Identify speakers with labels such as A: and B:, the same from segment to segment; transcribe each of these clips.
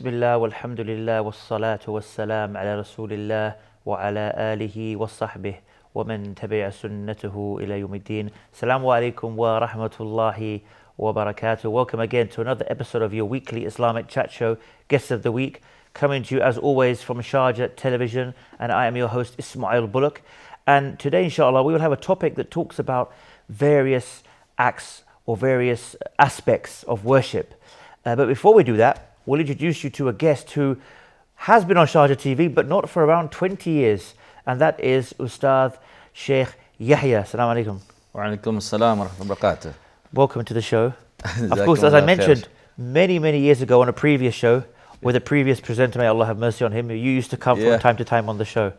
A: Bismillah, walhamdulillah, wassalatu wassalam ala rasulillah wa ala alihi wa sahbih wa man tabi'a sunnatuhu ila yawmiddin. Assalamu alaikum wa rahmatullahi wa barakatuh. Welcome again to another episode of your weekly Islamic chat show, Guest of the Week, coming to you as always from Sharjah television, and I am your host Ismail Bullock. And today, inshallah, we will have a topic that talks about various acts or various aspects of worship. But before we do that, we'll introduce you to a guest who has been on Sharjah TV, but not for around 20 years. And that is Ustadh Sheikh Yahya. Assalamu alaikum.
B: Wa alaikum assalam wa rahmatullahi wa barakatuh.
A: Welcome to the show. Of course, as I mentioned many years ago on a previous show, with a previous presenter, may Allah have mercy on him, you used to come from time to time on the show.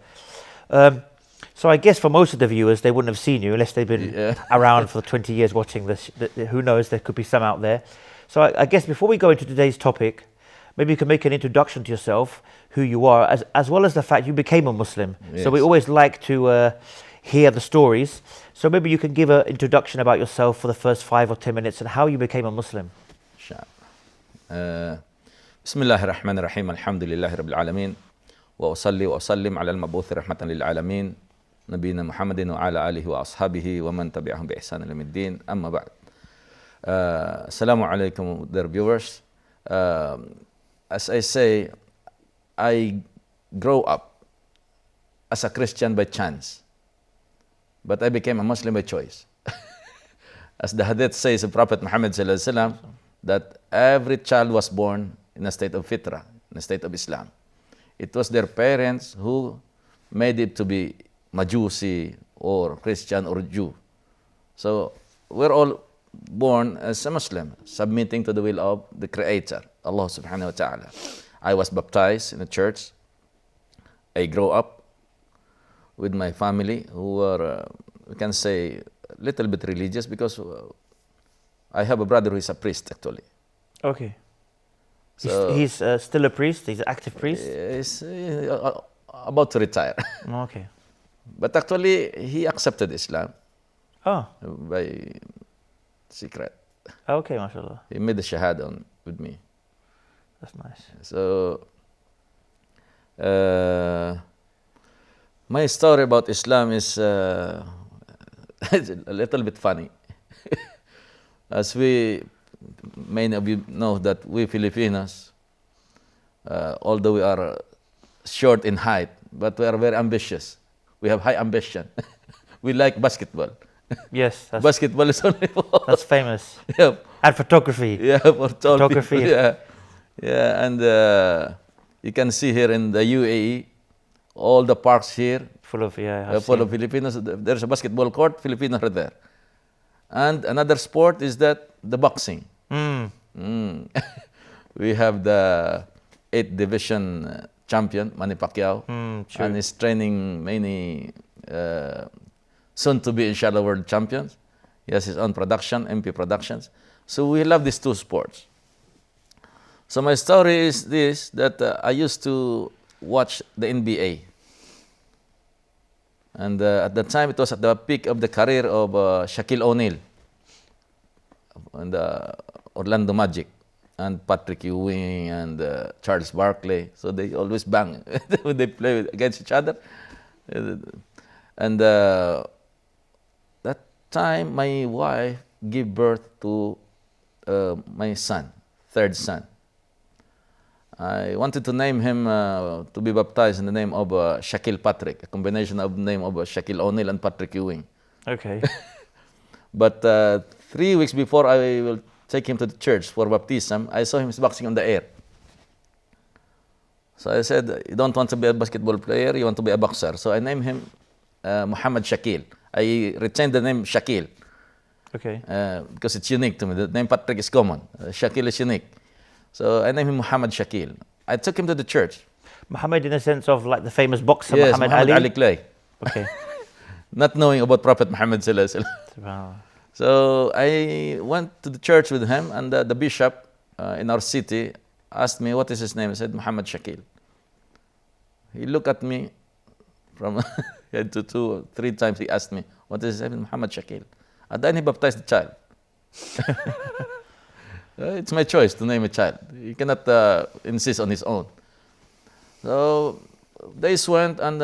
A: So I guess for most of the viewers, they wouldn't have seen you unless they've been around for 20 years watching this. Who knows, there could be some out there. So I guess before we go into today's topic, maybe you can make an introduction to yourself, who you are, as well as the fact you became a Muslim. Yes. So we always like to hear the stories. So maybe you can give an introduction about yourself for the first 5 or 10 minutes and how you became a Muslim.
B: Bismillahir Rahmanir Rahim. Alhamdulillahi Rabbil Alameen. Wa usalli wa usallim ala al-mabuthi rahmatan lil alamin. Nabiyina Muhammadin wa ala alihi wa ashabihi wa man tabi'ahum bi ihsan ila yawmiddin. Amma ba'd. Assalamu alaikum, dear viewers. As I say, I grow up as a Christian by chance, but I became a Muslim by choice. As the hadith says of Prophet Muhammad sallallahu alaihi wasallam, that every child was born in a state of fitrah, in a state of Islam. It was their parents who made it to be Majusi or Christian or Jew. So we're all born as a Muslim, submitting to the will of the Creator, Allah subhanahu wa ta'ala. I was baptized in a church. I grew up with my family who were, we can say, a little bit religious because I have a brother who is a priest actually.
A: Okay. So he's still a priest? He's an active priest?
B: He's about to retire.
A: Okay.
B: But actually, he accepted Islam by secret.
A: Okay, mashallah.
B: He made the shahada with me.
A: That's nice.
B: So, my story about Islam is a little bit funny. As many of you know that we Filipinos, although we are short in height, but we are very ambitious. We have high ambition. We like basketball.
A: Yes.
B: Basketball is only for...
A: That's famous.
B: Yeah.
A: And photography.
B: Yeah, for tall
A: photography.
B: People. Yeah. Yeah, and you can see here in the UAE, all the parks here,
A: full of
B: Filipinos. There's a basketball court, Filipinos are there. And another sport is that the boxing. We have the 8th division champion, Manny Pacquiao, and he's training many soon to be inshallah world champions. He has his own production, MP Productions. So we love these two sports. So my story is this, that I used to watch the NBA. And at the time, it was at the peak of the career of Shaquille O'Neal and the Orlando Magic and Patrick Ewing and Charles Barkley. So they always bang when they play against each other. And that time, my wife gave birth to my son, third son. I wanted to name him, to be baptized in the name of Shaquille Patrick, a combination of the name of Shaquille O'Neal and Patrick Ewing.
A: Okay.
B: But 3 weeks before I will take him to the church for baptism, I saw him boxing on the air. So I said, you don't want to be a basketball player, you want to be a boxer. So I named him Muhammad Shaquille. I retained the name Shaquille.
A: Okay.
B: Because it's unique to me. The name Patrick is common. Shaquille is unique. So I named him Muhammad Shaquille. I took him to the church.
A: Muhammad in the sense of like the famous boxer,
B: yes,
A: Muhammad Ali
B: Clay.
A: Okay.
B: Not knowing about Prophet Muhammad sallallahu alaihi wasallam.
A: Wow.
B: So I went to the church with him, and the bishop in our city asked me, what is his name? I said, Muhammad Shaquille. He looked at me from head to 2 or 3 times. He asked me, what is his name? Muhammad Shaquille. And then he baptized the child. It's my choice to name a child. He cannot insist on his own. So days went, and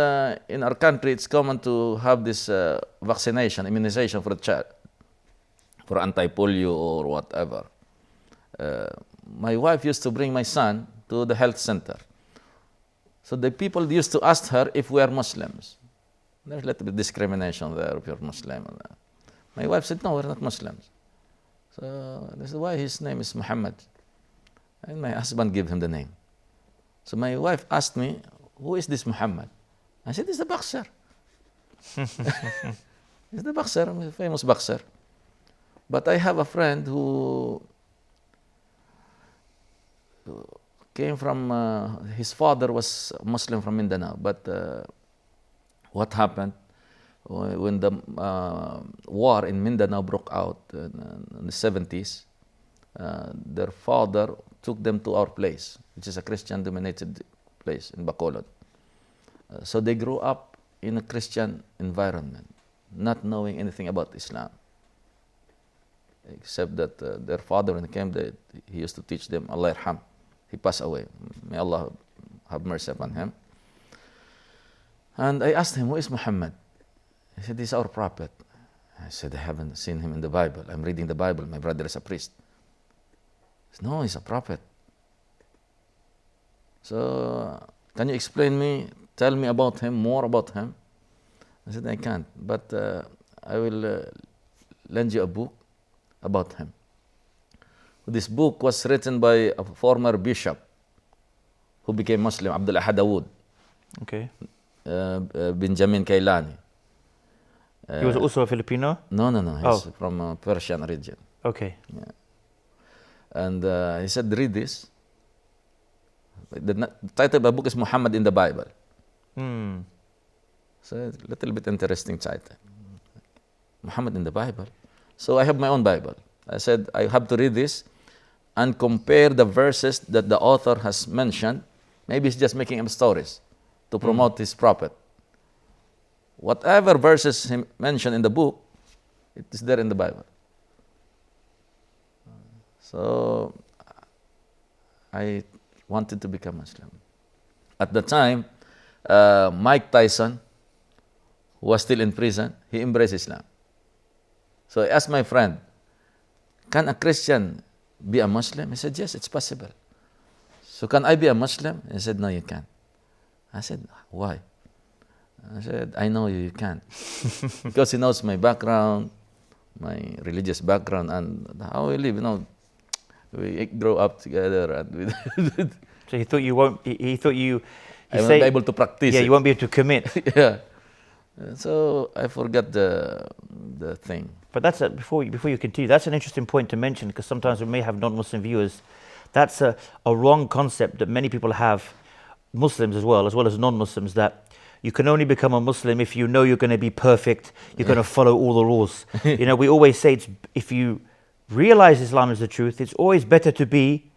B: in our country, it's common to have this vaccination, immunization for the child, for anti-polio or whatever. My wife used to bring my son to the health center. So the people used to ask her if we are Muslims. There's a little bit of discrimination there if you're Muslim. My wife said, no, we're not Muslims. So this is why his name is Muhammad. And my husband gave him the name. So my wife asked me, who is this Muhammad? I said, he's the boxer. He's the boxer, a famous boxer. But I have a friend who came from, his father was Muslim from Mindanao. But what happened when the war in Mindanao broke out in the 70s, their father took them to our place, which is a Christian-dominated place in Bacolod. So they grew up in a Christian environment, not knowing anything about Islam, except that their father, when he came, he used to teach them, Allah yarham. He passed away. May Allah have mercy upon him. And I asked him, who is Muhammad? He said, he's our prophet. I said, I haven't seen him in the Bible. I'm reading the Bible. My brother is a priest. He said, no, he's a prophet. So, can you explain me, tell me about him, more about him? I said, I can't, but I will lend you a book about him. This book was written by a former bishop who became Muslim, Abdul Ahad Dawood.
A: Okay.
B: Benjamin Kailani.
A: He was also a Filipino?
B: No. He's from Persian region.
A: Okay.
B: Yeah. And he said, read this. The title of the book is Muhammad in the Bible. So it's a little bit interesting title. Muhammad in the Bible. So I have my own Bible. I said, I have to read this and compare the verses that the author has mentioned. Maybe he's just making up stories to promote his prophet. Whatever verses he mentioned in the book, it is there in the Bible. So I wanted to become Muslim. At the time, Mike Tyson, who was still in prison, he embraced Islam. So I asked my friend, can a Christian be a Muslim? He said, yes, it's possible. So can I be a Muslim? He said, no, you can't. I said, why? I said, I know you can't. Because he knows my background, my religious background, and how we live. You know, we grow up together. And
A: so he thought you won't. He thought you.
B: I won't be able to practice.
A: Yeah,
B: it.
A: You won't be able to commit.
B: Yeah. So I forgot the thing.
A: But that's before you continue. That's an interesting point to mention, because sometimes we may have non-Muslim viewers. That's a wrong concept that many people have, Muslims as well as non-Muslims, that you can only become a Muslim if you know you're going to be perfect, you're going to follow all the rules. You know, we always say if you realize Islam is the truth, it's always better to be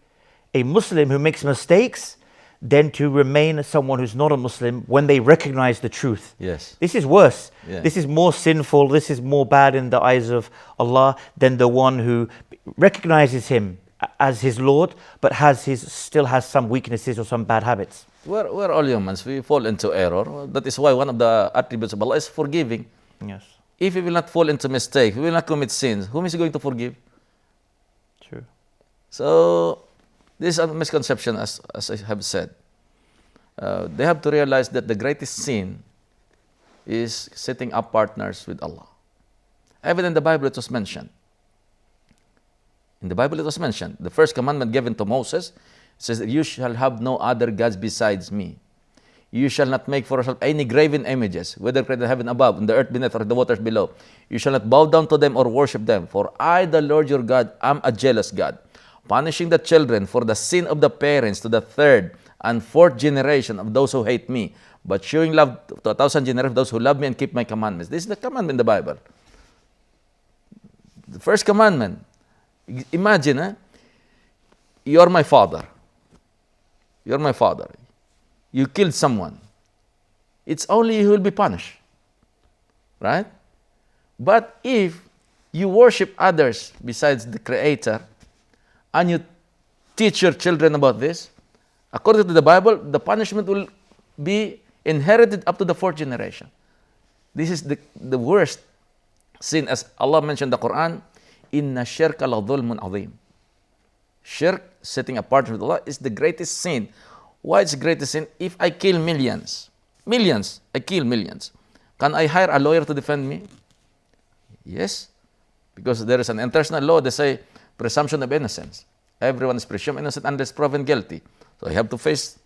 A: a Muslim who makes mistakes than to remain someone who's not a Muslim when they recognize the truth.
B: Yes.
A: This is worse.
B: Yeah.
A: This is more sinful. This is more bad in the eyes of Allah than the one who recognizes him as his Lord, but still has some weaknesses or some bad habits.
B: We're all humans. We fall into error. That is why one of the attributes of Allah is forgiving.
A: Yes.
B: If we will not fall into mistake, we will not commit sins, whom is he going to forgive?
A: True.
B: So this is a misconception, as I have said. They have to realize that the greatest sin is setting up partners with Allah. Even in the Bible it was mentioned. In the Bible it was mentioned. The first commandment given to Moses says, you shall have no other gods besides me. You shall not make for yourself any graven images, whether created in heaven above, in the earth beneath, or the waters below. You shall not bow down to them or worship them. For I, the Lord your God, am a jealous God, punishing the children for the sin of the parents to the third and fourth generation of those who hate me, but showing love to 1,000 generations of those who love me and keep my commandments. This is the commandment in the Bible. The first commandment. Imagine, you are my father. You are my father. You killed someone. It's only you who will be punished. Right? But if you worship others besides the Creator, and you teach your children about this, according to the Bible, the punishment will be inherited up to the 4th generation. This is the worst sin, as Allah mentioned in the Quran, Inna shirka la dhulmun azim. Shirk, setting apart with Allah, is the greatest sin. Why it's the greatest sin? If I kill millions, I kill millions, can I hire a lawyer to defend me? Yes, because there is an international law, they say presumption of innocence. Everyone is presumed innocent unless proven guilty. So I have to face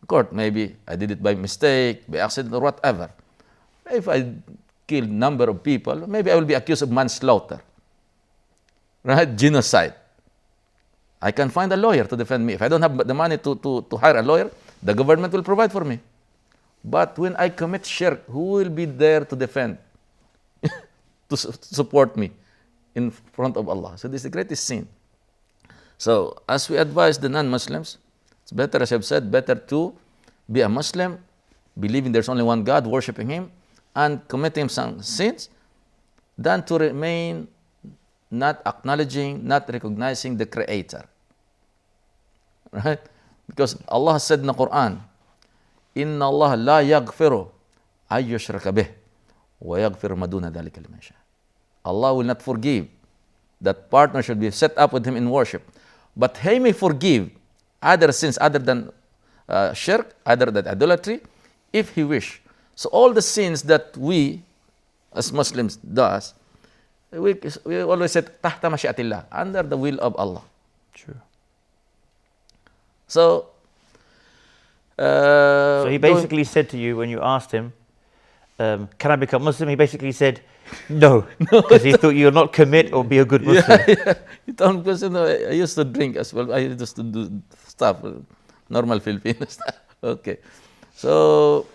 B: court. Maybe I did it by mistake, by accident, or whatever. If I killed number of people, maybe I will be accused of manslaughter, right? Genocide. I can find a lawyer to defend me. If I don't have the money to hire a lawyer, the government will provide for me. But when I commit shirk, who will be there to defend, to support me in front of Allah? So this is the greatest sin. So as we advise the non-Muslims, it's better, as I've said, better to be a Muslim, believing there's only one God, worshiping Him, and committing some sins, than to remain not acknowledging, not recognizing the Creator. Right? Because Allah said in the Quran, Inna Allah la yaghfiru ay yushraka bih wa yaghfiru maduna dhalika liman yasha. Allah will not forgive that partner should be set up with Him in worship, but He may forgive other sins other than shirk, other than idolatry, if He wish. So all the sins that we as Muslims does, we always said tahta masyiatillah, under the will of Allah.
A: True.
B: So
A: he basically said to you when you asked him, can I become Muslim? He basically said no, because he thought you'll not commit or be a good Muslim.
B: Because I used to drink as well. I used to do stuff, normal Filipino stuff. Okay. So,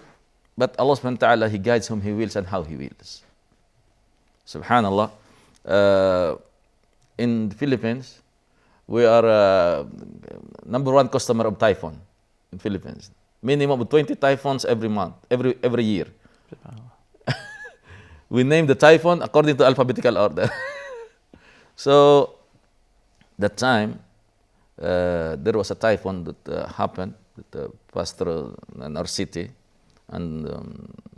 B: but Allah subhanahu wa ta'ala, He guides whom He wills and how He wills. Subhanallah. In the Philippines, we are number one customer of typhoon in Philippines. Minimum of 20 typhoons every month, every year. We name the typhoon according to alphabetical order. So, that time, there was a typhoon that happened, that passed through in our city, and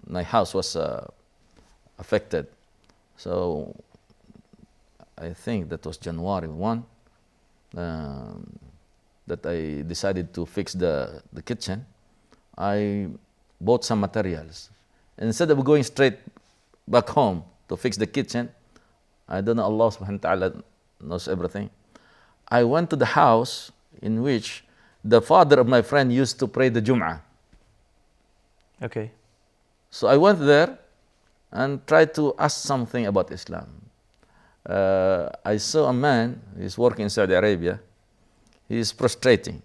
B: my house was affected. So, I think that was January 1, that I decided to fix the kitchen. I bought some materials. Instead of going straight back home to fix the kitchen, I don't know, Allah subhanahu wa ta'ala knows everything. I went to the house in which the father of my friend used to pray the Jum'ah.
A: Okay.
B: So I went there and tried to ask something about Islam. I saw a man, he's working in Saudi Arabia, he's prostrating.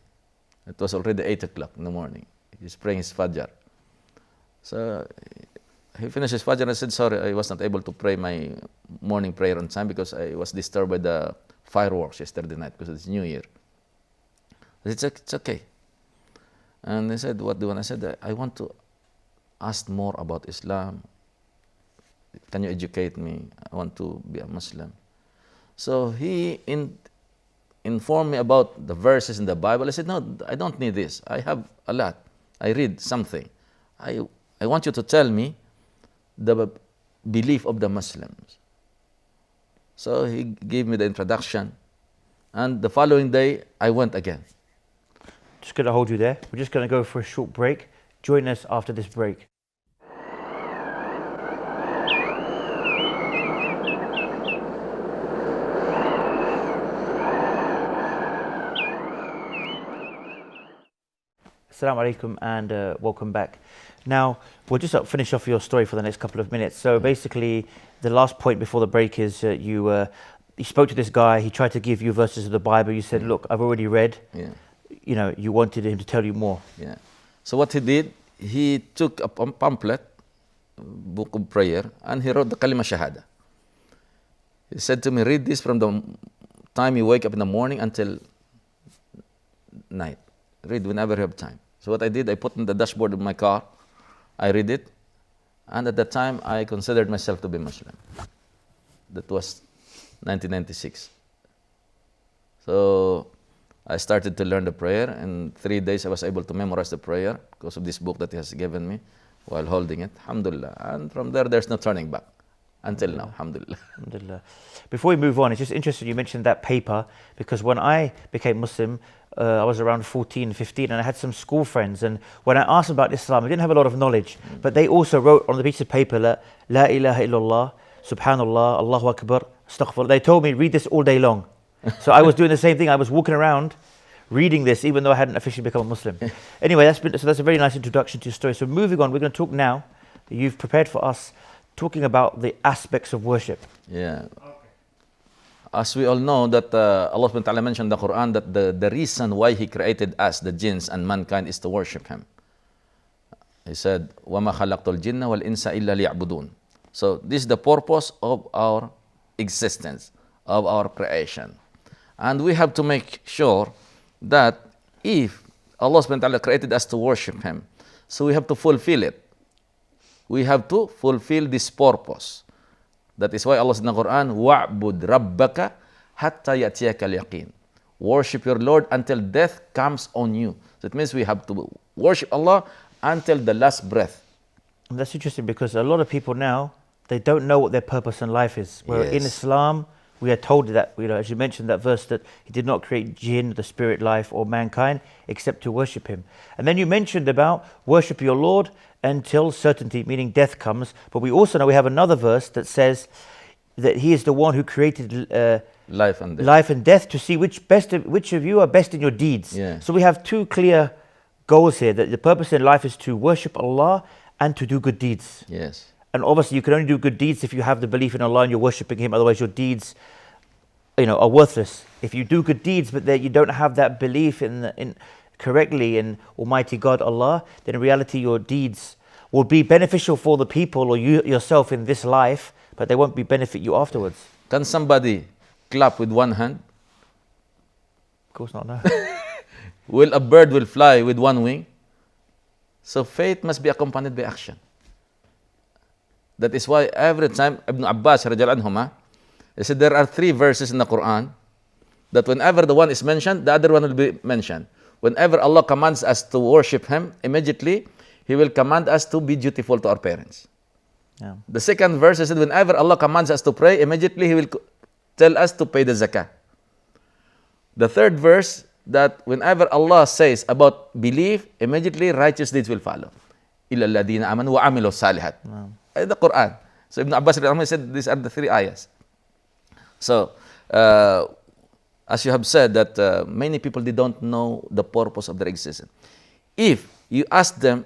B: It was already 8 o'clock in the morning. He's praying his Fajr. So he finished his Fajr and I said, sorry, I was not able to pray my morning prayer on time because I was disturbed by the fireworks yesterday night because it's New Year. I said, it's okay. And he said, what do you want? I said, I want to ask more about Islam. Can you educate me? I want to be a Muslim. So he informed me about the verses in the Bible. I said, no, I don't need this. I have a lot. I read something. I want you to tell me the belief of the Muslims. So he gave me the introduction. And the following day, I went again.
A: Just going to hold you there. We're just going to go for a short break. Join us after this break. Assalamu alaikum and welcome back. Now, we'll just finish off your story for the next couple of minutes. So basically, the last point before the break is you spoke to this guy, he tried to give you verses of the Bible, you said, look, I've already read.
B: Yeah.
A: You know, you wanted him to tell you more.
B: Yeah. So what he did, he took a pamphlet, book of prayer, and he wrote the Kalima Shahada. He said to me, read this from the time you wake up in the morning until night. Read whenever you have time. So what I did, I put in the dashboard of my car, I read it, and at that time I considered myself to be Muslim. That was 1996. So I started to learn the prayer. In 3 days, I was able to memorize the prayer because of this book that he has given me while holding it. Alhamdulillah. And from there, there's no turning back until now. Alhamdulillah.
A: Alhamdulillah. Before we move on, it's just interesting you mentioned that paper, because when I became Muslim, I was around 14, 15, and I had some school friends. And when I asked them about Islam, I didn't have a lot of knowledge, but they also wrote on the piece of paper, La ilaha illallah, Subhanallah, Allahu Akbar, Astaghfirullah. They told me, read this all day long. So I was doing the same thing. I was walking around reading this, even though I hadn't officially become a Muslim. Anyway, that's a very nice introduction to your story. So moving on, we're going to talk now. You've prepared for us, talking about the aspects of worship.
B: Yeah. As we all know that Allah subhanahu wa ta'ala mentioned in the Quran that the reason why He created us, the jinns and mankind, is to worship Him. He said, وَمَا خَلَقْتُ الْجِنَّ وَالْإِنسَ إِلَّا لِيَعْبُدُونَ. So this is the purpose of our existence, of our creation. And we have to make sure that if Allah subhanahu wa ta'ala created us to worship Him, so we have to fulfill it. We have to fulfill this purpose. That is why Allah said in the Quran, وَعْبُدْ رَبَّكَ حَتَّى يَأْتِيَكَ الْيَقِينَ. Worship your Lord until death comes on you. So it means we have to worship Allah until the last breath.
A: And that's interesting, because a lot of people now, they don't know what their purpose in life is. Where in Islam, we are told that, as you mentioned that verse, that He did not create jinn, the spirit life, or mankind, except to worship Him. And then you mentioned about worship your Lord until certainty, meaning death comes. But we also know we have another verse that says that He is the one who created
B: life and death
A: to see which of you are best in your deeds.
B: Yeah.
A: So we have two clear goals here, that the purpose in life is to worship Allah and to do good deeds.
B: Yes.
A: And obviously you can only do good deeds if you have the belief in Allah and you're worshipping Him. Otherwise your deeds, are worthless. If you do good deeds but that you don't have that belief in correctly in Almighty God Allah, then in reality your deeds will be beneficial for the people or you yourself in this life, but they won't benefit you afterwards.
B: Can somebody clap with one hand?
A: Of course not, no.
B: Will a bird will fly with one wing? So faith must be accompanied by action. That is why every time Ibn Abbas radiallahu anhuma, he said there are 3 verses in the Quran that whenever the one is mentioned, the other one will be mentioned. Whenever Allah commands us to worship Him, immediately He will command us to be dutiful to our parents.
A: Yeah.
B: The second verse is that whenever Allah commands us to pray, immediately He will tell us to pay the zakah. The third verse, that whenever Allah says about belief, immediately righteous deeds will follow. إِلَّا الَّذِينَ آمَنُوا وَعَمِلُوا الصَّالِحَاتِ. The Quran. So Ibn Abbas said these are the 3 ayahs. So, as you have said that many people, they don't know the purpose of their existence. If you ask them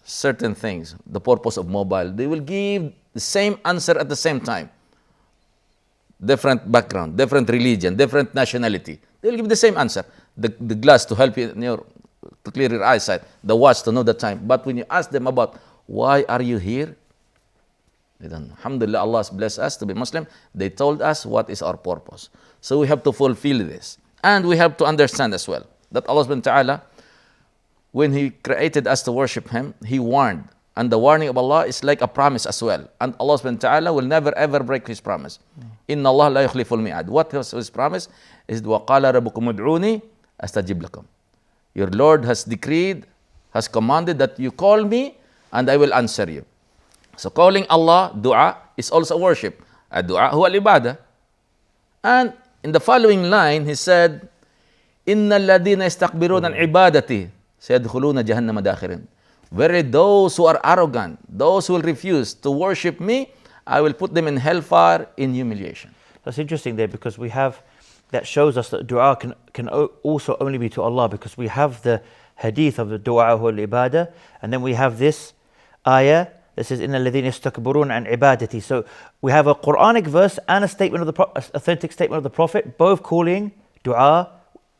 B: certain things, the purpose of mobile, they will give the same answer at the same time. Different background, different religion, different nationality. They will give the same answer. The glass to help you to clear your eyesight, the watch to know the time. But when you ask them about why are you here, they don't. Alhamdulillah, Allah has blessed us to be Muslim. They told us what is our purpose. So we have to fulfill this. And we have to understand as well that Allah subhanahu wa ta'ala, when He created us to worship Him, He warned. And the warning of Allah is like a promise as well. And Allah subhanahu wa ta'ala will never ever break His promise. Inna Allah la yukhliful mi'ad. What was His promise? Is وَقَالَ رَبُّكُمُ ادْعُونِي أَسْتَجِبْ لَكُمْ. Your Lord has decreed, has commanded that you call me and I will answer you. So calling Allah, dua, is also worship. Dua huwa al-ibadah. And in the following line, He said, إِنَّ الَّذِينَ يَسْتَكْبِرُونَ عَنْ عِبَادَتِي سَيَدْخُلُونَ جَهَنَّمَ دَاخِرِينَ. Very those who are arrogant, those who will refuse to worship me, I will put them in hellfire in humiliation.
A: That's interesting there, because we have, that shows us that dua can also only be to Allah, because we have the hadith of the dua huwa al-ibadah, and then we have this ayah that says, إِنَّ الَّذِينَ يَسْتَكْبِرُونَ عَنْ عِبَادَتِي. So we have a Quranic verse and a statement of the authentic statement of the Prophet, both calling dua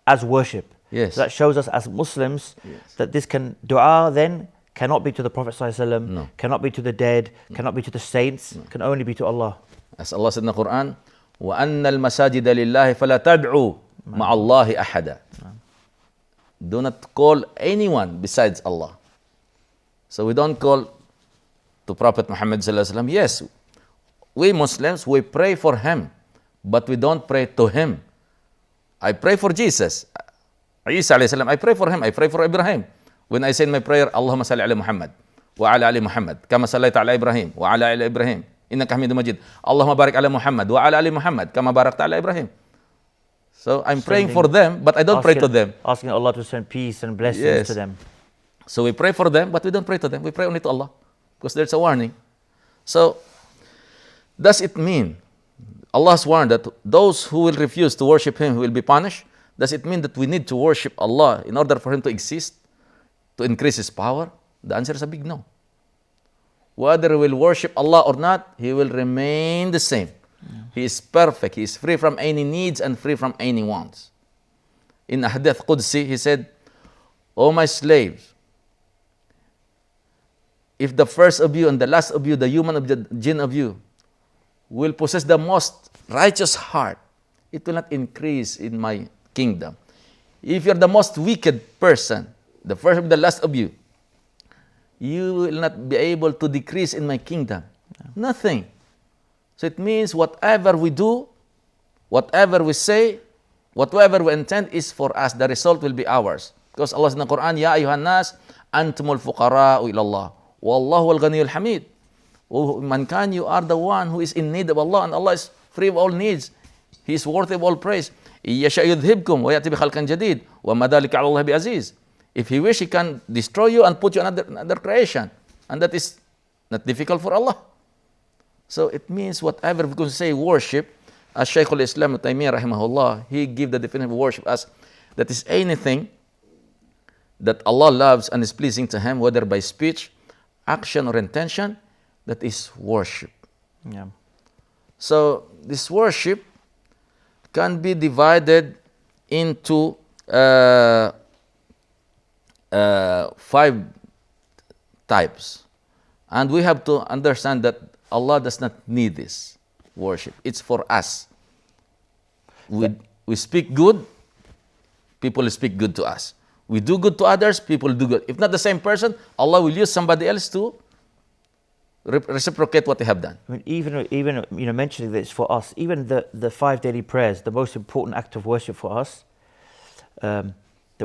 A: as worship.
B: Yes.
A: So that shows us as Muslims that this dua then cannot be to the Prophet ﷺ, cannot be to the dead, cannot be to the saints, can only be to Allah.
B: As Allah said in the Quran, وَأَنَّ الْمَسَاجِدَ لِلَّهِ فَلَا تَدْعُوا مَعَ اللَّهِ أَحَدًا. Do not call anyone besides Allah. So we don't call to Prophet Muhammad ﷺ. Yes, we Muslims, we pray for him, but we don't pray to him. I pray for Jesus. Isa alayhi salam, I pray for him. I pray for Ibrahim. When I say in my prayer, Allahumma salli ala Muhammad wa ala ali Muhammad kama sallaita ala Ibrahim wa ala ali Ibrahim innaka Hamidum Majid. Allahumma barik ala Muhammad wa ala ali Muhammad kama barakta ala Ibrahim. So I'm praying for them, but I don't pray to them.
A: Asking Allah to send peace and blessings to them.
B: So we pray for them, but we don't pray to them. We pray only to Allah, because there's a warning. So does it mean Allah has warned that those who will refuse to worship Him will be punished? Does it mean that we need to worship Allah in order for Him to exist, to increase His power? The answer is a big no. Whether we will worship Allah or not, He will remain the same. He is perfect. He is free from any needs and free from any wants. In a hadith Qudsi, He said, O my slaves, if the first of you and the last of you, the human of the jinn of you, will possess the most righteous heart, it will not increase in my kingdom. If you're the most wicked person, the first of the last of you, you will not be able to decrease in my kingdom. Nothing. So it means whatever we do, whatever we say, whatever we intend is for us. The result will be ours. Because Allah says in the Quran, Ya ayuhan nas, antumul fuqara'u ilallah. Wallahu al-ghaniyul hamid. Oh, mankind, you are the one who is in need of Allah, and Allah is free of all needs. He is worthy of all praise. Yasha yudhibkum wa ya'ti bi khalqin jadid wa ma dhalika 'ala Allah bi aziz. If He wish, He can destroy you and put you in another creation, and that is not difficult for Allah. So it means whatever we can say worship, as Sheikh al-Islam Ibn Taymiyyah rahimahullah, he give the definition of worship as that is anything that Allah loves and is pleasing to Him, whether by speech, action, or intention, that is worship.
A: Yeah.
B: So this worship can be divided into 5 types. And we have to understand that Allah does not need this worship. It's for us. We speak good, people speak good to us. We do good to others, people do good. If not the same person, Allah will use somebody else to reciprocate what they have done.
A: I mean, even mentioning this for us, even the 5 daily prayers, the most important act of worship for us, that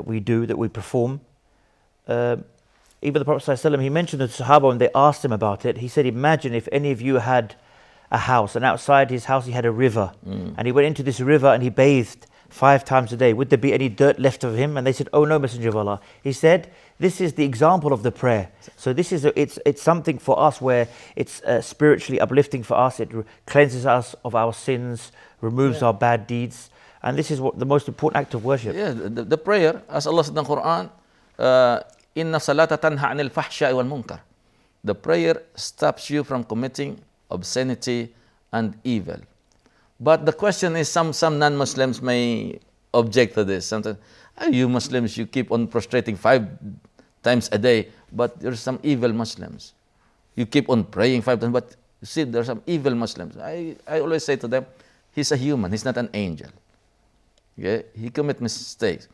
A: we do, that we perform. Even the Prophet ﷺ, he mentioned the Sahaba when they asked him about it. He said, imagine if any of you had a house, and outside his house he had a river, and he went into this river and he bathed 5 times a day. Would there be any dirt left of him? And they said, oh no, Messenger of Allah. He said, this is the example of the prayer. So this is it's something for us where it's spiritually uplifting for us. It cleanses us of our sins, removes our bad deeds, and this is what the most important act of worship.
B: Yeah, the prayer, as Allah said in the Quran, Inna salata tanha anil fahsha'i wal munkar. The prayer stops you from committing obscenity and evil. But the question is, some non-Muslims may object to this. Sometimes, you Muslims, you keep on prostrating 5 times a day, but there's some evil Muslims. You keep on praying 5 times, but you see, there's some evil Muslims. I always say to them, he's a human, he's not an angel. Okay? He commits mistakes.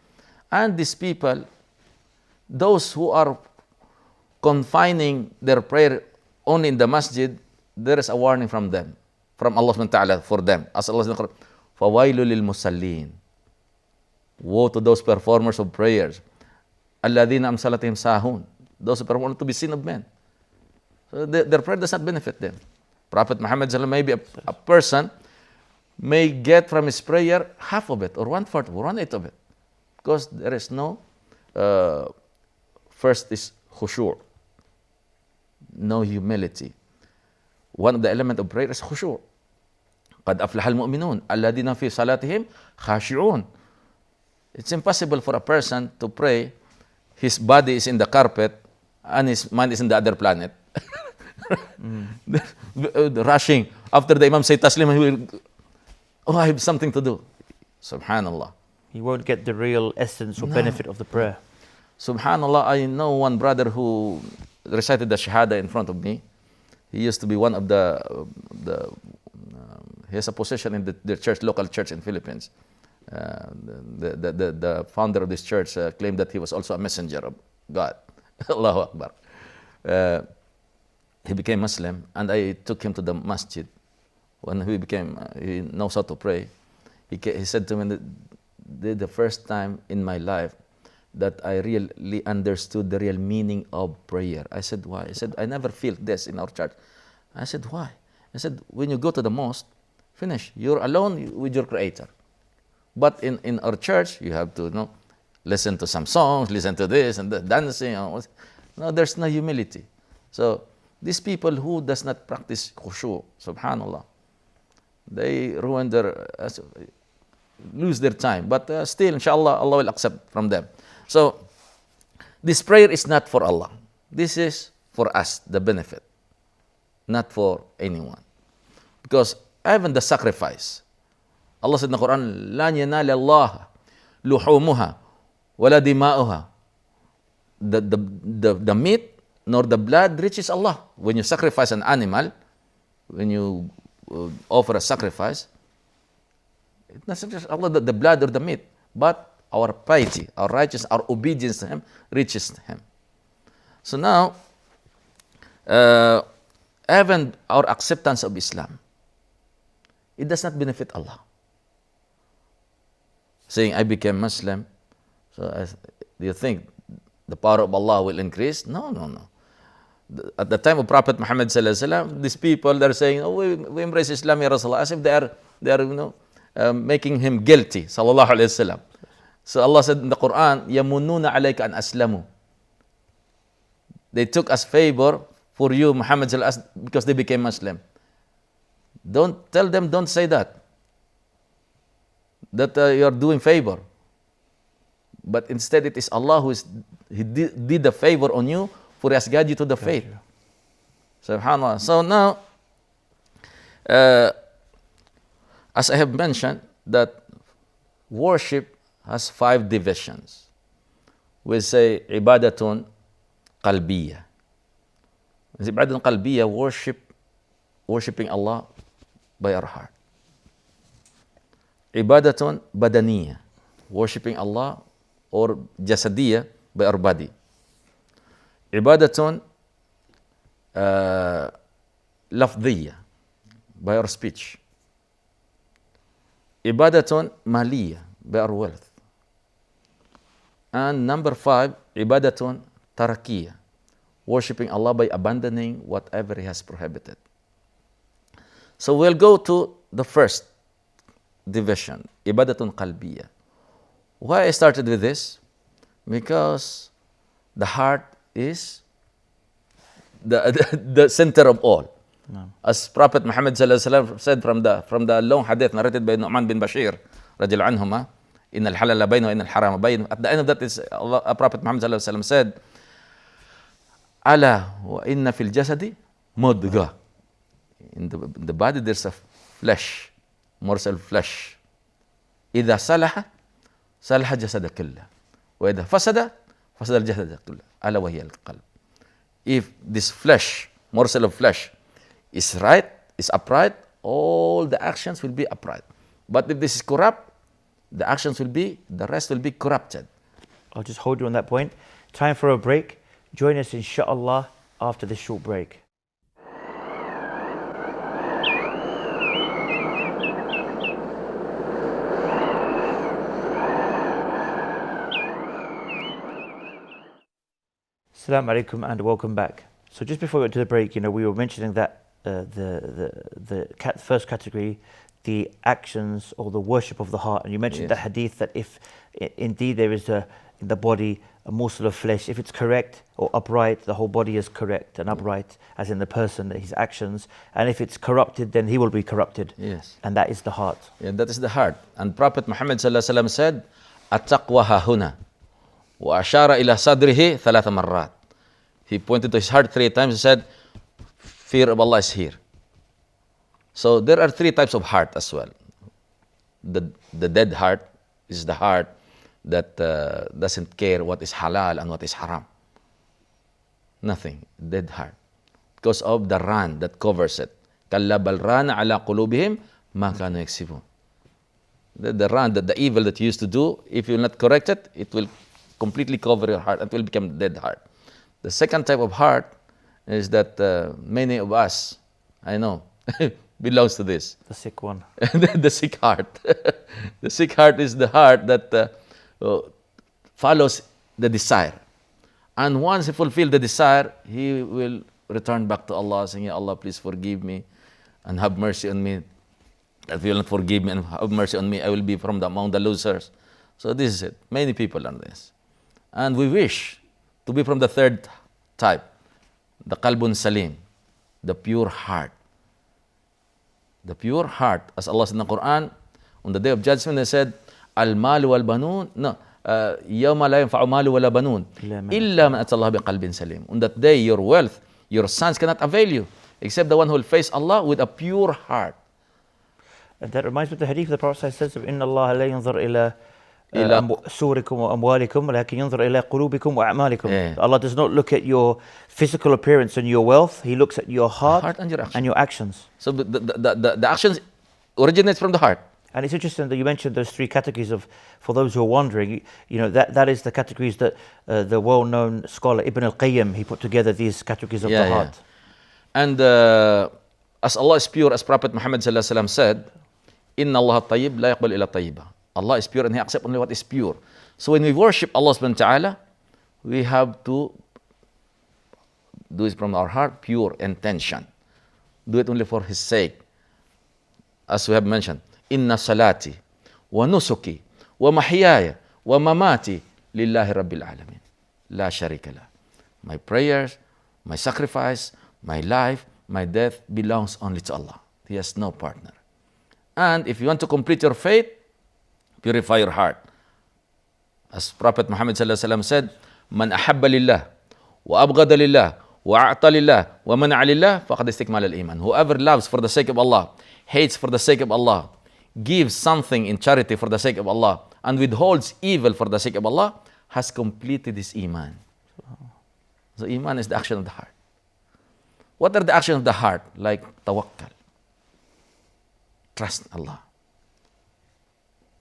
B: And these people, those who are confining their prayer only in the masjid, there is a warning from them, from Allah subhanahu wa ta'ala for them. As Allah says in the Quran, فَوَيْلُ لِلْمُسَلِّينَ. Woe to those performers of prayers. الَّذِينَ أَمْسَلَتِهِمْ سَاهُونَ. Those who perform to be seen of men. So their prayer does not benefit them. Prophet Muhammad maybe a person may get from his prayer half of it, or 1/4, or 1/8 of it. Because there is no, first is khushu', no humility. One of the elements of prayer is khushu'. قَدْ أَفْلَحَ الْمُؤْمِنُونَ الَّذِينَ فِي صَلَاتِهِمْ خَاشِعُونَ. It's impossible for a person to pray, his body is in the carpet, and his mind is in the other planet. Rushing. After the Imam say Taslim, he will, I have something to do. Subhanallah.
A: He won't get the real essence or benefit of the prayer.
B: Subhanallah, I know one brother who recited the Shahada in front of me. He used to be one of he has a position in the church, local church in Philippines. The founder of this church claimed that he was also a messenger of God. Allahu Akbar. He became Muslim, and I took him to the masjid. When he knows how to pray, he said to me, the first time in my life that I really understood the real meaning of prayer. I said, why? I said, I never felt this in our church. I said, why? I said, when you go to the mosque, finish. You're alone with your Creator. But in our church, you have to listen to some songs, listen to this and that, dancing. No, there's no humility. So these people who does not practice khushu, subhanallah, they ruin lose their time. But still, inshallah, Allah will accept from them. So this prayer is not for Allah. This is for us, the benefit, not for anyone. Because even the sacrifice, Allah said in the Quran, لَا يَنَالَ اللَّهَ لُحُومُهَا وَلَا دِمَاؤُهَا. The meat nor the blood reaches Allah. When you sacrifice an animal, when you offer a sacrifice, it's not just Allah, the blood or the meat, but our piety, our righteousness, our obedience to Him reaches Him. So now, even our acceptance of Islam, it does not benefit Allah. Saying, I became Muslim, so do you think the power of Allah will increase? No. At the time of Prophet Muhammad sallallahu alaihi wasallam, these people, they're saying, oh, we embrace Islam, Ya Rasulullah, as if they are making him guilty, sallallahu alaihi wasallam. So Allah said in the Quran, يَمُنُّونَ عَلَيْكَ أَنْ أَسْلَمُوا. They took as favor for you, Muhammad sallallahu alaihi wasallam, because they became Muslim. Don't tell them, don't say that you are doing favor. But instead it is Allah He did the favor on you, for He has guided you to the faith. SubhanAllah. So now, as I have mentioned, that worship has 5 divisions. We say ibadatun qalbiyah. Ibadatun qalbiyah, worshiping Allah by our heart. Ibadatun badaniyah, worshiping Allah or jasadiyah by our body. Ibadatun lafdiyah, by our speech. Ibadatun maliyah, by our wealth. And number 5, ibadatun tarakiyah, worshiping Allah by abandoning whatever He has prohibited. So we'll go to the first division, ibadatun qalbiyah. Why I started with this? Because the heart is the center of all. No. As Prophet Muhammad said from the long hadith narrated by Nu'man bin Bashir radhiyallahu anhuma, in al-halal bayn wa in al-haram bayn. At the end of that is Prophet Muhammad said, ala wa inna fil jasadi mudghah. In the body there's a flesh, morsel of flesh. إذا صلح صلح الجسد كله وإذا فسد فسد الجسد كله ألا وهي القلب. If this flesh, morsel of flesh, is right, is upright, all the actions will be upright. But if this is corrupt, the rest will be corrupted.
A: I'll just hold you on that point. Time for a break. Join us inshallah after this short break. Assalamu alaikum and welcome back. So just before we went to the break, we were mentioning that the first category, the actions or the worship of the heart, and you mentioned the hadith that if indeed there is in the body a morsel of flesh, if it's correct or upright, the whole body is correct and upright, as in the person, his actions, and if it's corrupted, then he will be corrupted.
B: Yes.
A: And that is the heart.
B: Yeah, that is the heart. And Prophet Muhammad sallallahu alaihi wasallam said, "At-taqwa hahuna." وأشار إلى صدره 3 مرات. He pointed to his heart 3 times and said, fear of Allah is here. So there are 3 types of heart as well. The dead heart is the heart that doesn't care what is halal and what is haram. Nothing, dead heart. Because of the ran that covers it. كَلَّا بَلْ رَانَ عَلَىٰ قُلُوبِهِمْ مَا كَانُوا يَكْسِبُونَ. The ran, the evil that you used to do, if you will not correct it, it will completely cover your heart. It will become a dead heart. The second type of heart is that many of us, I know, belongs to this.
A: The sick one.
B: The sick heart. The sick heart is the heart that follows the desire. And once he fulfills the desire, he will return back to Allah saying, Ya Allah, please forgive me and have mercy on me. If you will not forgive me and have mercy on me, I will be from among the losers. So this is it. Many people are this. And we wish to be from the third type, the qalbun salim, the pure heart. The pure heart, as Allah said in the Quran, on the day of judgment, He said, Al-malu wal-banun, no, yawma la yanfa'u malu wala banun, illa man atallah biqalbin salim. On that day, your wealth, your sons cannot avail you, except the one who will face Allah with a pure heart.
A: And that reminds me of the hadith the Prophet says, إِنَّ اللَّهَ لَا يَنظُرْ إِلَى سُورِكُمْ وَأَمْوَالِكُمْ وَلَكِنْ يَنظُرْ إِلَى قُلُوبِكُمْ وَأَعْمَالِكُمْ. Allah does not look at your physical appearance and your wealth. He looks at your heart and your actions.
B: So the actions originates from the heart.
A: And it's interesting that you mentioned those three categories of, for those who are wondering, that is the categories that the well-known scholar Ibn al-Qayyim, he put together these categories of the heart.
B: And as Allah is pure, as Prophet Muhammad said, Inna Allah tayyib la yaqbal illa tayyiba. Allah is pure and He accepts only what is pure. So when we worship Allah subhanahu wa ta'ala, we have to do it from our heart, pure intention. Do it only for His sake. As we have mentioned, Inna salati wa nusuki wa mahyaya wa mamati lillahi rabbil alamin. La sharika la. My prayers, my sacrifice, my life, my death belongs only to Allah. He has no partner. And if you want to complete your faith, purify your heart. As Prophet Muhammad said, Man ahabba lillah, wa abghada lillah, wa a'ta lillah, wa mana'a lillah, faqad istikmal al-iman. Whoever loves for the sake of Allah, hates for the sake of Allah, gives something in charity for the sake of Allah, and withholds evil for the sake of Allah, has completed his iman. So iman is the action of the heart. What are the actions of the heart? Like tawakkal, trust in Allah,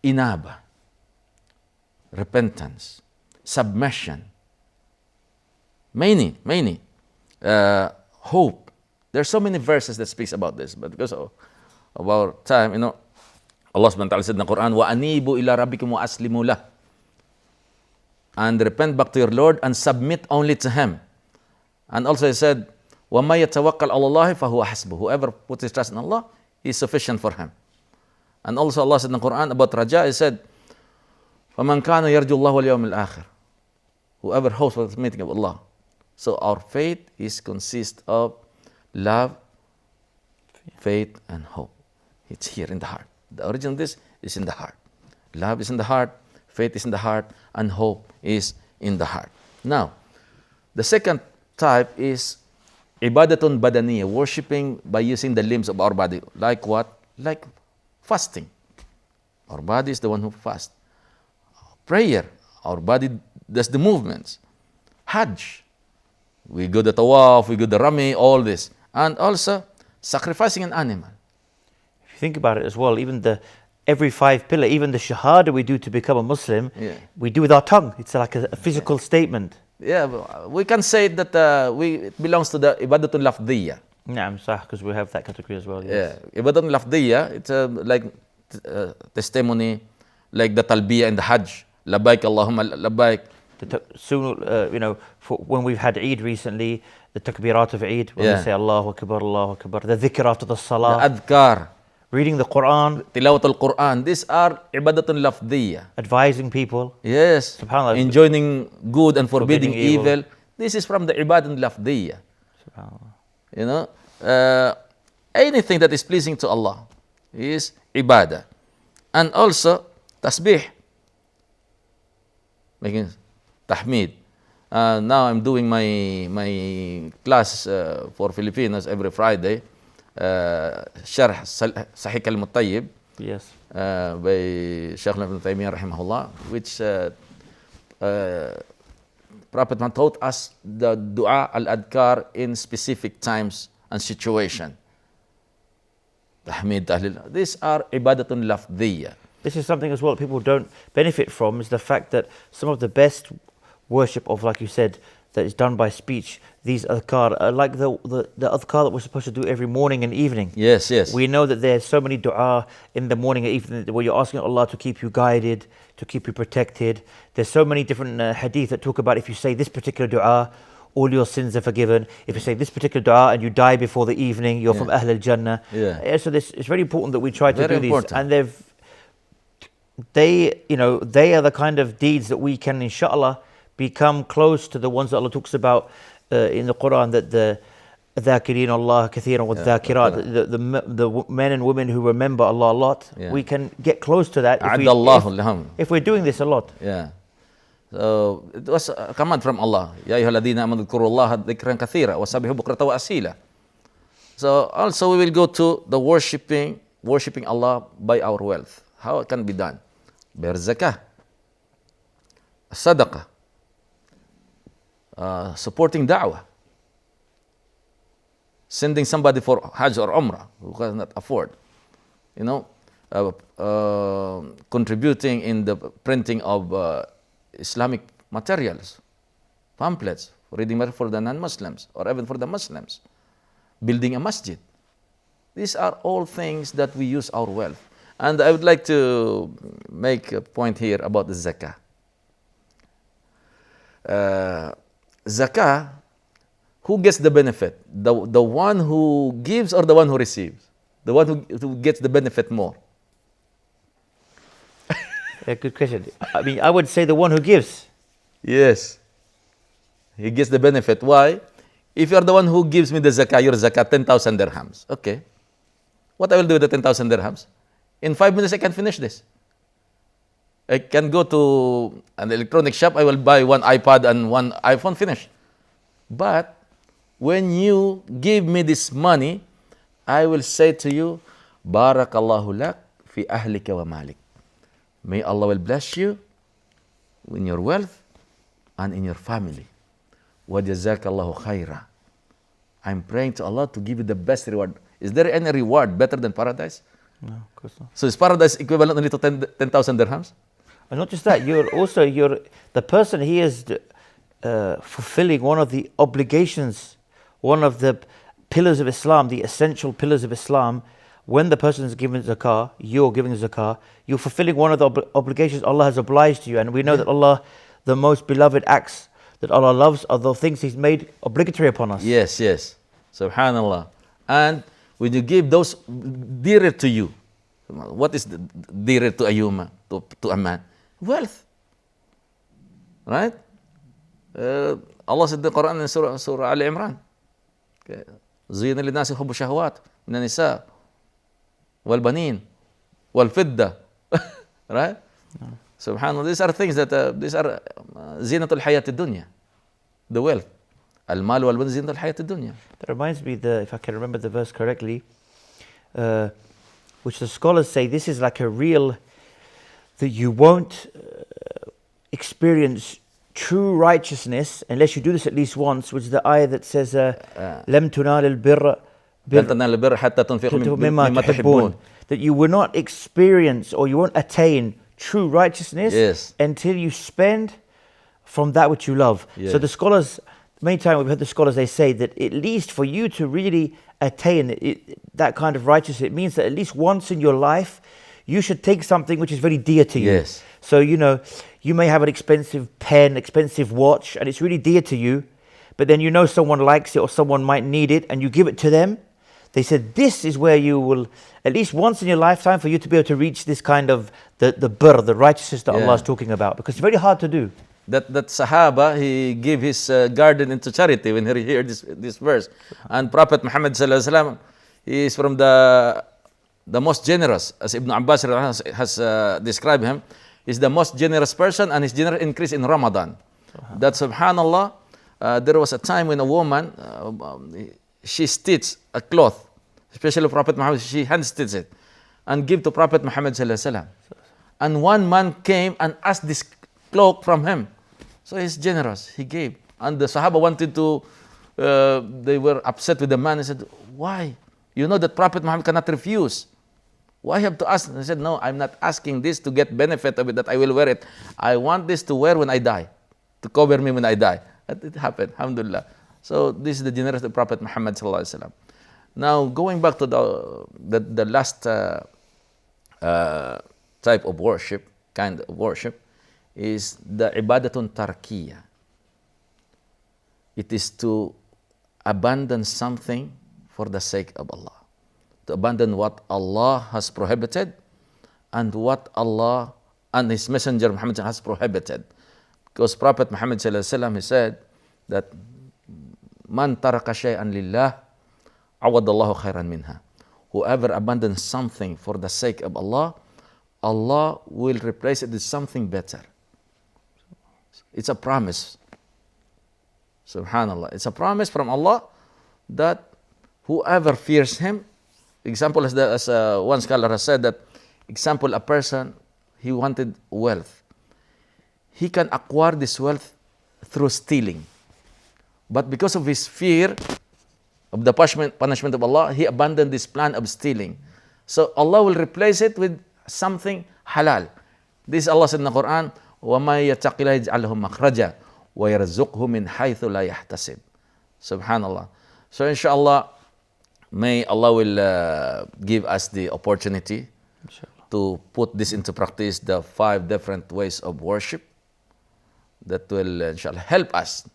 B: inaba, repentance, submission, many, hope. There are so many verses that speaks about this, but because of our time, Allah subhanahu wa ta'ala said in the Quran, وَأَنِيبُوا إِلَىٰ رَبِّكُمْ وَأَسْلِمُوا لَهُ. And repent back to your Lord and submit only to Him. And also He said, وَمَا يَتَوَكَّلْ عَلَى اللَّهِ فَهُوَ حَسْبُهُ. Whoever puts his trust in Allah, He is sufficient for him. And also Allah said in the Quran about Raja, He said, وَمَنْ كَانَ يَرْجُو اللَّهُ وَالْيَوْمِ الْآخِرِ. Whoever hopes for the meeting of Allah. So our faith consists of love, faith, and hope. It's here in the heart. The origin of this is in the heart. Love is in the heart, faith is in the heart, and hope is in the heart. Now, the second type is ibadatun badaniyah, worshipping by using the limbs of our body. Like what? Like fasting. Our body is the one who fasts. Prayer, our body does the movements. Hajj, we go the tawaf, we go the rami, all this. And also sacrificing an animal.
A: If you think about it as well, even every five pillar, even the shahada we do to become a Muslim, we do with our tongue. It's like a physical statement.
B: Yeah, we can say that it belongs to the ibadatun lafdiyah.
A: Naam, sah, because we have that category as well. Yes.
B: Yeah, ibadatun lafdiyah, it's like testimony, like the talbiyah and the hajj. Labbaik Allahumma labbaik.
A: Soon, when we've had Eid recently, the takbirat of Eid, when we say Allahu Akbar, Allahu Akbar, the dhikr after the salah,
B: the adhkar,
A: reading the Quran,
B: tilawatul Quran, these are ibadatun lafdiyah.
A: Advising people.
B: Yes.
A: SubhanAllah.
B: Enjoining good and forbidding evil. This is from the ibadatun lafdiyah.
A: SubhanAllah.
B: Anything that is pleasing to Allah is ibadah. And also tasbih, making tahmid. Now I'm doing my class for Filipinos every Friday, Sharh Sahih al-Mutayyib,
A: yes,
B: by Sheikh Ibn Taymiyyah rahimahullah, which Prophet Muhammad taught us the dua al-adkar in specific times and situation. Tahmid, tahlil. These are ibadatun lafdiyah.
A: This is something as well people don't benefit from, is the fact that some of the best worship of, like you said, that is done by speech, these adhkar are like the adhkar that we're supposed to do every morning and evening.
B: Yes, yes.
A: We know that there's so many dua in the morning and evening where you're asking Allah to keep you guided, to keep you protected. There's so many different hadith that talk about if you say this particular dua, all your sins are forgiven. If you say this particular dua and you die before the evening, you're from Ahl al-Jannah.
B: Yeah.
A: So it's very important that we try to
B: Very
A: do these.
B: important.
A: And they are the kind of deeds that we can, inshallah, become close to the ones that Allah talks about in the Quran, that the ذاكرين الله كثيرا والذاكرات, the men and women who remember Allah a lot, we can get close to that if we're doing this a lot.
B: Yeah. So it was a command from Allah. Ya ayyuhalladhina amanu dhkurullaha dhikran kathira wasabbihu bukratan wa asila. So also we will go to the worshiping Allah by our wealth. How it can be done? By zakah, sadaqah, supporting da'wah, sending somebody for Hajj or Umrah who cannot afford, contributing in the printing of Islamic materials, pamphlets, reading for the non-Muslims or even for the Muslims, building a masjid. These are all things that we use our wealth. And I would like to make a point here about the zakah. Zakah, who gets the benefit? The one who gives or the one who receives? The one who gets the benefit more?
A: A good question. I mean, I would say the one who gives.
B: Yes. He gets the benefit. Why? If you are the one who gives me the zakah, your zakah, 10,000 dirhams. Okay. What I will do with the 10,000 dirhams? In 5 minutes, I can finish this. I can go to an electronic shop, I will buy one iPad and one iPhone, finish. But when you give me this money, I will say to you, Barakallahu lak fi ahlika wa malik. May Allah will bless you in your wealth and in your family. Wa jazakallahu khaira. I'm praying to Allah to give you the best reward. Is there any reward better than paradise?
A: No, of course not.
B: So is paradise equivalent only to 10,000 dirhams?
A: And not just that, the person, he is fulfilling one of the obligations, one of the pillars of Islam, the essential pillars of Islam. When the person is giving zakah, you're giving zakah, you're fulfilling one of the obligations Allah has obliged you. And we know that Allah, the most beloved acts that Allah loves are the things He's made obligatory upon us.
B: Yes, yes. Subhanallah. And when you give those dearer to you, what is dearer to a human, to a man? Wealth. Right? Allah said in the Quran in Surah Al Imran, زين للناس حب الشهوات من النساء والبنين والفضة. Right? Subhanallah. These are things that these are زينة الحياة الدنيا, the wealth. المال والبنون زينة الحياة الدنيا.
A: That reminds me, if I can remember the verse correctly, which the scholars say this is like a real, that you won't experience true righteousness unless you do this at least once, which is the ayah that says, لَمْ تُنَالِ الْبِرَّ
B: لن تنالوا البر حتى تنفقوا مما تحبون.
A: That you will not experience or you won't attain true righteousness until you spend from that which you love.
B: Yes.
A: So the scholars, many times we've heard the scholars, they say that at least for you to really attain that kind of righteousness, it means that at least once in your life, you should take something which is very dear to you.
B: Yes.
A: So, you may have an expensive pen, expensive watch, and it's really dear to you, but then someone likes it or someone might need it, and you give it to them. They said this is where you will, at least once in your lifetime, for you to be able to reach this kind of the birr, the righteousness that Allah is talking about, because it's very hard to do.
B: That Sahaba, he gave his garden into charity when he heard this verse. And Prophet Muhammad sallallahu alaihi wasallam, he is from the most generous, as Ibn Abbas has described him. He's the most generous person, and his generous increase in Ramadan. That subhanallah, there was a time when a woman, she stitched a cloth, especially Prophet Muhammad, she hand stitched it, and give to Prophet Muhammad sallallahu alaihi wasallam. And one man came and asked this cloak from him. So he's generous, he gave. And the Sahaba wanted to, they were upset with the man. He said, why? You know that Prophet Muhammad cannot refuse. Why have to ask? He said, no, I'm not asking this to get benefit of it, that I will wear it. I want this to wear when I die, to cover me when I die. It happened, alhamdulillah. So this is the generation of Prophet Muhammad sallallahu alaihi wasallam. Now going back to the last type of worship, kind of worship, is the ibadatun tarkiyah. It is to abandon something for the sake of Allah. To abandon what Allah has prohibited and what Allah and His Messenger Muhammad has prohibited. Because Prophet Muhammad sallallahu alaihi wasallam, he said that man taraka shay'an lillah awadallahu khairan minha. Whoever abandons something for the sake of Allah, Allah will replace it with something better. It's a promise. Subhanallah. It's a promise from Allah that whoever fears Him, example as one scholar has said that, example, a person, he wanted wealth. He can acquire this wealth through stealing. But because of his fear of the punishment of Allah, he abandoned this plan of stealing. So Allah will replace it with something halal. This Allah said in the Quran, وَمَا يَتَّقِ اللَّهَ يَجْعَلْ لَهُ مَخْرَجًا وَيَرْزُقْهُ مِنْ حَيْثُ لَا يَحْتَسِبْ. Subhanallah. So inshallah, may Allah will give us the opportunity to put this into practice, the 5 different ways of worship that will inshallah help us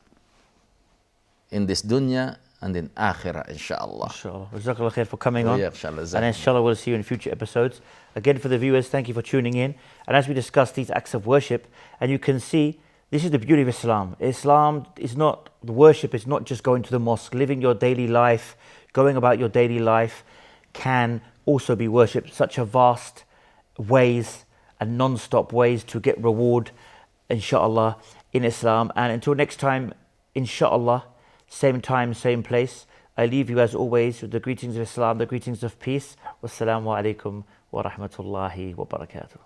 B: in this dunya and in akhirah, inshallah.
A: Inshallah. Jazakallah khair for coming on.
B: Yeah, inshallah.
A: And inshallah we'll see you in future episodes. Again, for the viewers, thank you for tuning in. And as we discuss these acts of worship, and you can see, this is the beauty of Islam. Islam is not, the worship is not just going to the mosque. Living your daily life, going about your daily life can also be worship. Such a vast ways and non-stop ways to get reward, inshallah, in Islam. And until next time, inshallah, same time, same place, I leave you as always with the greetings of Islam, the greetings of peace. Wassalamu alaikum wa rahmatullahi wa barakatuh.